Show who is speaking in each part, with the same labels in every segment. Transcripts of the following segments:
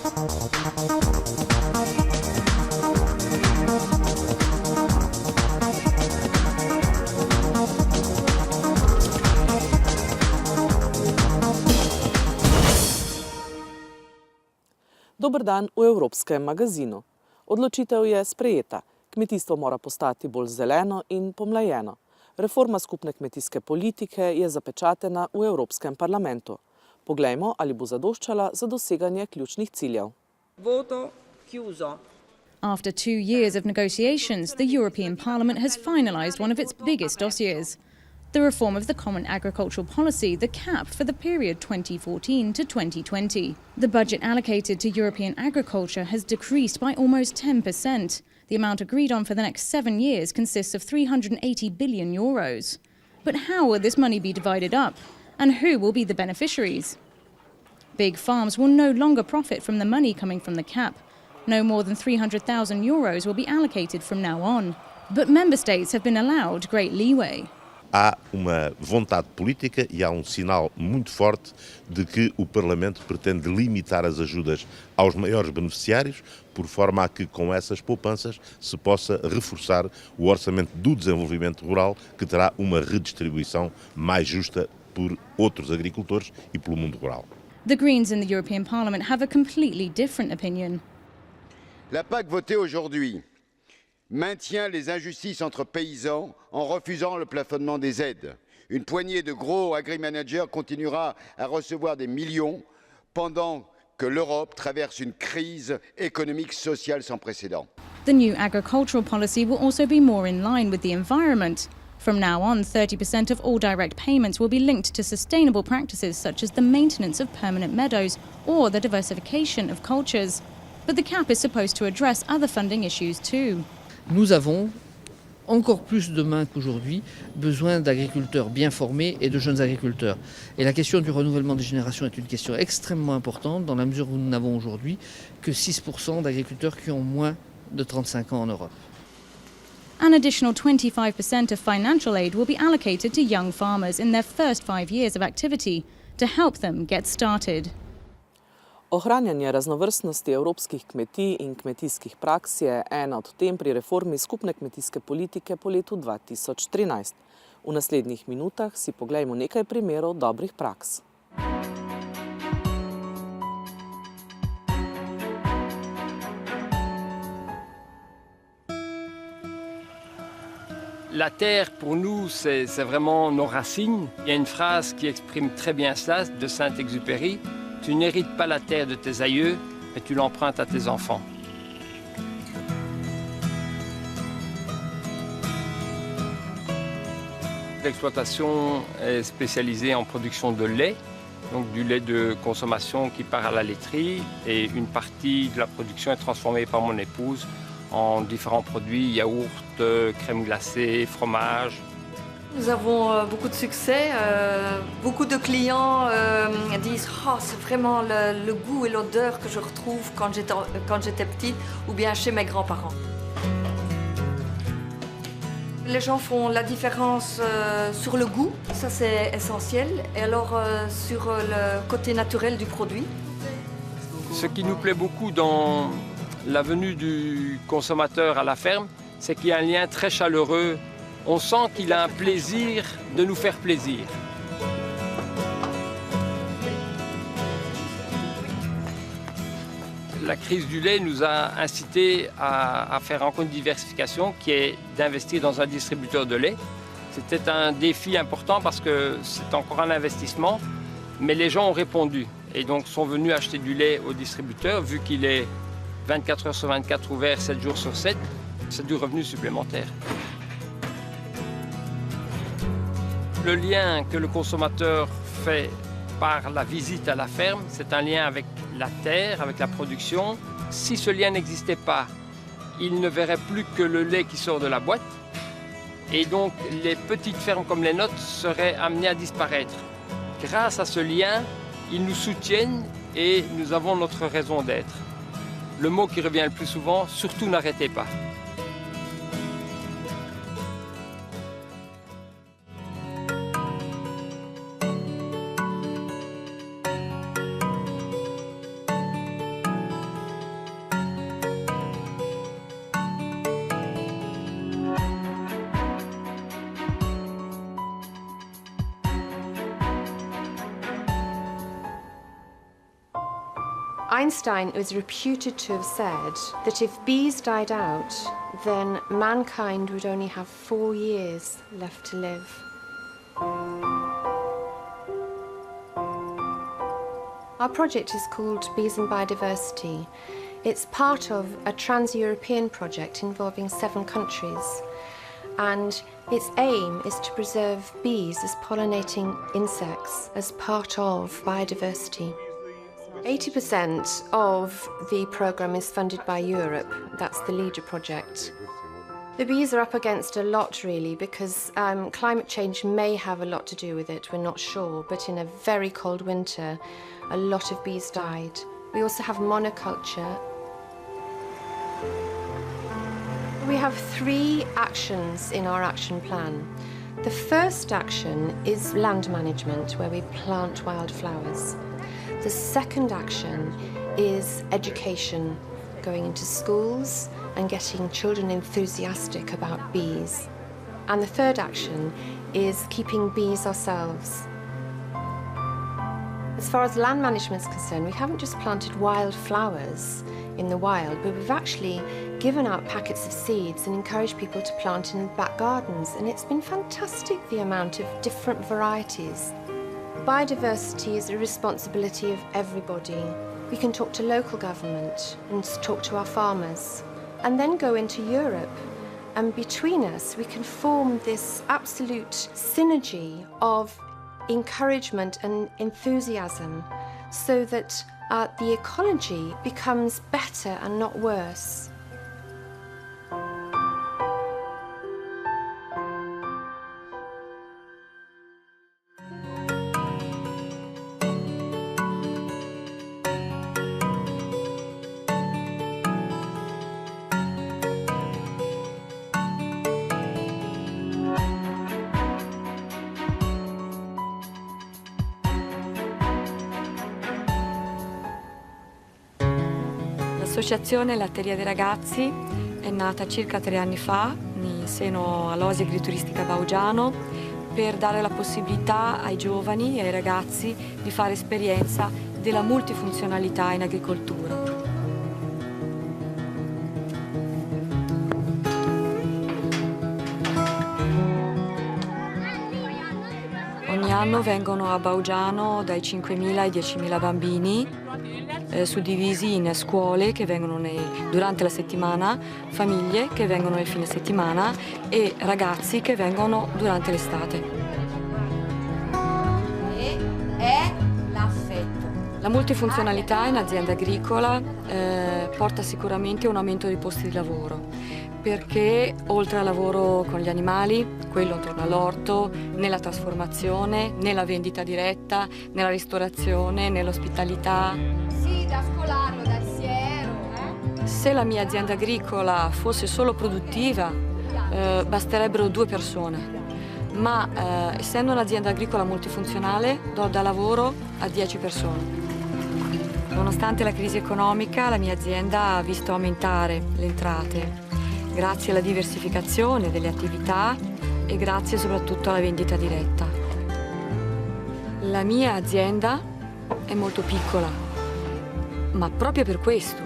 Speaker 1: Dober dan v Evropskem magazinu. Odločitev je sprejeta. Kmetijstvo mora postati bolj zeleno in pomlajeno. Reforma skupne kmetijske politike je zapečatena v Evropskem parlamentu. Poglejmo, ali bo zadoščala za doseganje ključnih ciljev.
Speaker 2: After 2 years of negotiations, the European Parliament has finalised one of its biggest dossiers. The reform of the Common Agricultural Policy, the CAP, for the period 2014 to 2020. The budget allocated to European agriculture has decreased by almost 10%. The amount agreed on for the next 7 years consists of €380 billion. But how will this money be divided up? And who will be the beneficiaries? Big farms will no longer profit from the money coming from the CAP. No more than €300,000 will be allocated from now on. But member states have been allowed great leeway.
Speaker 3: Há uma vontade política e há sinal muito forte de que o Parlamento pretende limitar as ajudas aos maiores beneficiários, por forma a que com essas poupanças se possa reforçar o orçamento do desenvolvimento rural, que terá uma redistribuição mais justa por outros agricultores e pelo mundo rural.
Speaker 2: The Greens in the European Parliament have a completely different opinion.
Speaker 4: La PAC votée aujourd'hui maintient les injustices entre paysans en refusant le plafonnement des aides. Une poignée de gros agri-managers continuera à recevoir des millions pendant que l'Europe traverse une crise économique sociale sans précédent.
Speaker 2: The new agricultural policy will also be more in line with the environment. From now on, 30% of all direct payments will be linked to sustainable practices such as the maintenance of permanent meadows or the diversification of cultures. But the CAP is supposed to address other funding issues too.
Speaker 5: Nous avons, encore plus demain qu'aujourd'hui, besoin d'agriculteurs bien formés et de jeunes agriculteurs. Et la question du renouvellement des générations est une question extrêmement importante dans la mesure où nous n'avons aujourd'hui que 6% d'agriculteurs qui ont moins de 35 ans en Europe.
Speaker 2: An additional 25% of financial aid will be allocated to young farmers in their first 5 years of activity to help them get started.
Speaker 1: Ohranjanje raznovrstnosti evropskih kmetij in kmetijskih praks je ena od tem pri reformi skupne kmetijske politike po letu 2013. V naslednjih minutah si poglejmo nekaj primerov dobrih praks.
Speaker 6: La terre, pour nous, c'est vraiment nos racines. Il y a une phrase qui exprime très bien cela, de Saint-Exupéry. Tu n'hérites pas la terre de tes aïeux, mais tu l'empruntes à tes enfants. L'exploitation est spécialisée en production de lait, donc du lait de consommation qui part à la laiterie, et une partie de la production est transformée par mon épouse en différents produits, yaourt, crème glacée, fromage.
Speaker 7: Nous avons beaucoup de succès. Beaucoup de clients disent « Oh, c'est vraiment le goût et l'odeur que je retrouve quand j'étais petite ou bien chez mes grands-parents ». Les gens font la différence sur le goût, ça c'est essentiel, et alors sur le côté naturel du produit.
Speaker 6: Ce qui nous plaît beaucoup dans la venue du consommateur à la ferme, c'est qu'il y a un lien très chaleureux. On sent qu'il a un plaisir de nous faire plaisir. La crise du lait nous a incité à faire encore une diversification qui est d'investir dans un distributeur de lait. C'était un défi important parce que c'est encore un investissement, mais les gens ont répondu et donc sont venus acheter du lait au distributeur vu qu'il est 24 heures sur 24 ouvert, 7 jours sur 7. C'est du revenu supplémentaire. Le lien que le consommateur fait par la visite à la ferme, c'est un lien avec la terre, avec la production. Si ce lien n'existait pas, il ne verrait plus que le lait qui sort de la boîte. Et donc, les petites fermes comme les nôtres seraient amenées à disparaître. Grâce à ce lien, ils nous soutiennent et nous avons notre raison d'être. Le mot qui revient le plus souvent, surtout n'arrêtez pas.
Speaker 8: Einstein was reputed to have said that if bees died out, then mankind would only have 4 years left to live. Our project is called Bees and Biodiversity. It's part of a trans-European project involving 7 countries. And its aim is to preserve bees as pollinating insects as part of biodiversity. 80% of the programme is funded by Europe. That's the LEADER project. The bees are up against a lot, really, because climate change may have a lot to do with it, we're not sure, but in a very cold winter, a lot of bees died. We also have monoculture. We have 3 actions in our action plan. The first action is land management, where we plant wildflowers. The second action is education, going into schools and getting children enthusiastic about bees. And the third action is keeping bees ourselves. As far as land management is concerned, we haven't just planted wildflowers in the wild, but we've actually given out packets of seeds and encouraged people to plant in back gardens, and it's been fantastic, the amount of different varieties. Biodiversity is a responsibility of everybody. We can talk to local government and talk to our farmers, and then go into Europe, and between us we can form this absolute synergy of encouragement and enthusiasm so that the ecology becomes better and not worse.
Speaker 9: L'associazione Latteria dei Ragazzi è nata circa 3 anni fa in seno all'Oasi Agrituristica Baugiano per dare la possibilità ai giovani e ai ragazzi di fare esperienza della multifunzionalità in agricoltura. Ogni anno vengono a Baugiano dai 5.000 ai 10.000 bambini, suddivisi in scuole che vengono durante la settimana, famiglie che vengono nel fine settimana e ragazzi che vengono durante l'estate.
Speaker 10: È l'affetto.
Speaker 9: La multifunzionalità in azienda agricola porta sicuramente a un aumento di posti di lavoro, perché oltre al lavoro con gli animali, quello intorno all'orto, nella trasformazione, nella vendita diretta, nella ristorazione, nell'ospitalità.
Speaker 10: Sì, da scolaro, da siero.
Speaker 9: Se la mia azienda agricola fosse solo produttiva, basterebbero 2 persone, ma essendo un'azienda agricola multifunzionale, do da lavoro a 10 persone. Nonostante la crisi economica, la mia azienda ha visto aumentare le entrate, grazie alla diversificazione delle attività e grazie soprattutto alla vendita diretta. La mia azienda è molto piccola, ma proprio per questo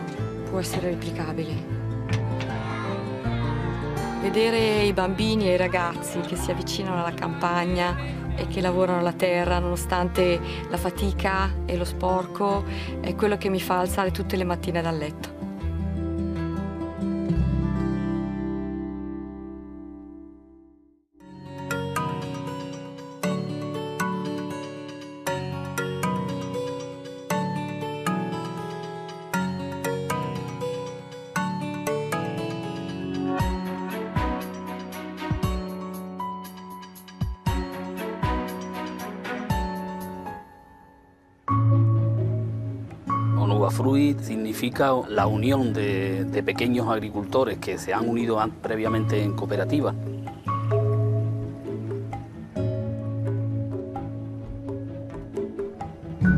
Speaker 9: può essere replicabile. Vedere i bambini e i ragazzi che si avvicinano alla campagna e che lavorano la terra nonostante la fatica e lo sporco è quello che mi fa alzare tutte le mattine dal letto.
Speaker 11: Fruit significa la unión de pequeños agricultores que se han unido previamente en cooperativa.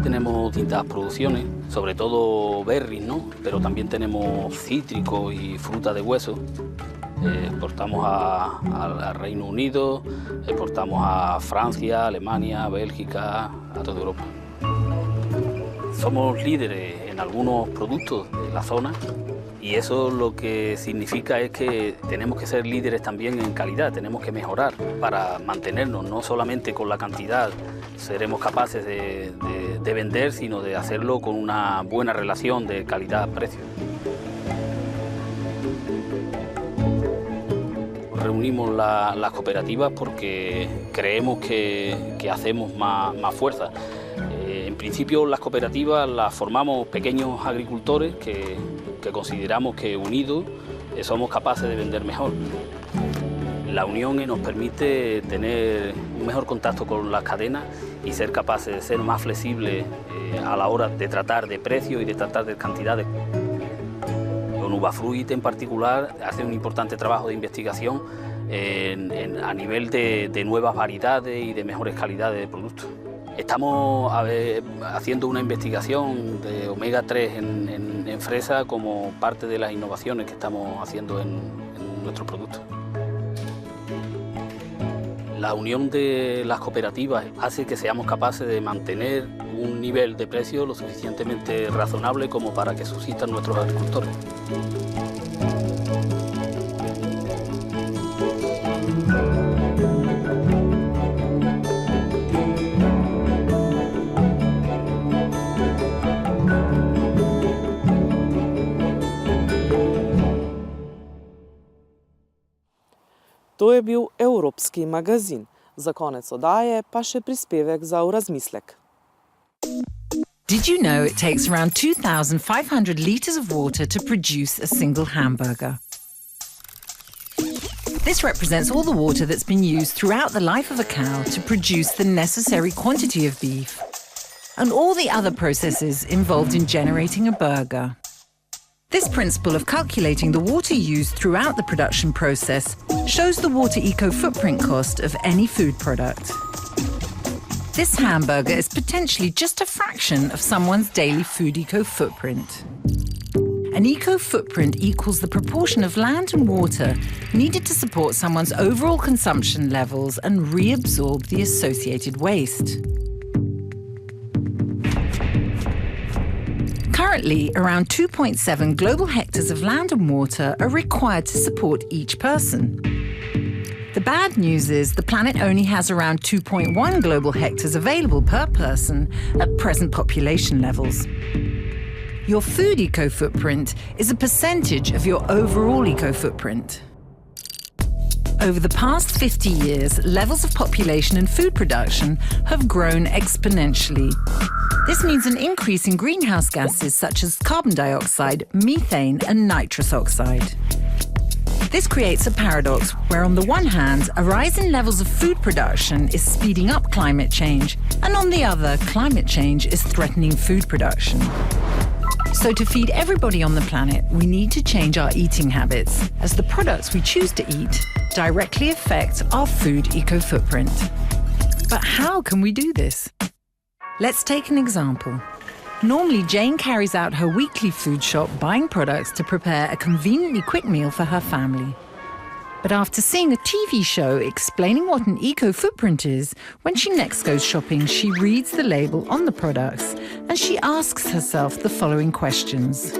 Speaker 11: Tenemos distintas producciones, sobre todo berries, ¿no? Pero también tenemos cítricos y fruta de hueso. Exportamos al Reino Unido, exportamos a Francia, Alemania, Bélgica, a toda Europa. Somos líderes en en algunos productos de la zona, y eso lo que significa es que tenemos que ser líderes también en calidad, tenemos que mejorar para mantenernos, no solamente con la cantidad seremos capaces de vender, sino de hacerlo con una buena relación de calidad-precio. Reunimos las cooperativas porque creemos que hacemos más fuerza. En principio las cooperativas las formamos pequeños agricultores que consideramos que unidos somos capaces de vender mejor. La unión nos permite tener un mejor contacto con las cadenas y ser capaces de ser más flexibles a la hora de tratar de precios y de tratar de cantidades. Con Uvafruit en particular hace un importante trabajo de investigación a nivel de nuevas variedades y de mejores calidades de productos. Estamos haciendo una investigación de omega 3 en fresa como parte de las innovaciones que estamos haciendo en nuestros productos. La unión de las cooperativas hace que seamos capaces de mantener un nivel de precio lo suficientemente razonable como para que subsistan nuestros agricultores.
Speaker 1: To je bil Evropski magazin. Za konec oddaje pa še prispevek za v razmislek.
Speaker 12: Did you know it takes around 2,500 litres of water to produce a single hamburger? This represents all the water that's been used throughout the life of a cow to produce the necessary quantity of beef, and all the other processes involved in generating a burger. This principle of calculating the water used throughout the production process shows the water eco-footprint cost of any food product. This hamburger is potentially just a fraction of someone's daily food eco-footprint. An eco-footprint equals the proportion of land and water needed to support someone's overall consumption levels and reabsorb the associated waste. Currently, around 2.7 global hectares of land and water are required to support each person. The bad news is the planet only has around 2.1 global hectares available per person at present population levels. Your food eco-footprint is a percentage of your overall eco-footprint. Over the past 50 years, levels of population and food production have grown exponentially. This means an increase in greenhouse gases such as carbon dioxide, methane, and nitrous oxide. This creates a paradox where, on the one hand, a rise in levels of food production is speeding up climate change, and on the other, climate change is threatening food production. So to feed everybody on the planet, we need to change our eating habits, as the products we choose to eat directly affect our food eco-footprint. But how can we do this? Let's take an example. Normally, Jane carries out her weekly food shop buying products to prepare a conveniently quick meal for her family. But after seeing a TV show explaining what an eco-footprint is, when she next goes shopping, she reads the label on the products and she asks herself the following questions.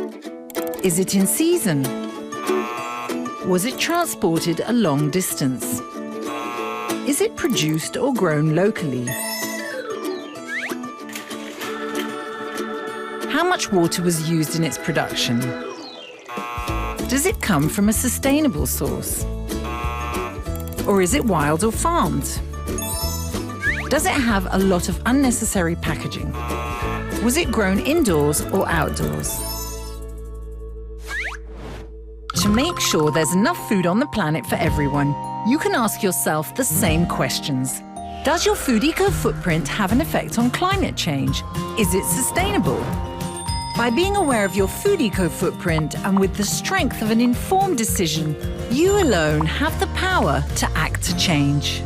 Speaker 12: Is it in season? Was it transported a long distance? Is it produced or grown locally? How much water was used in its production? Does it come from a sustainable source? Or is it wild or farmed? Does it have a lot of unnecessary packaging? Was it grown indoors or outdoors? To make sure there's enough food on the planet for everyone, you can ask yourself the same questions. Does your food eco-footprint have an effect on climate change? Is it sustainable? By being aware of your food eco-footprint and with the strength of an informed decision, you alone have the power to act to change.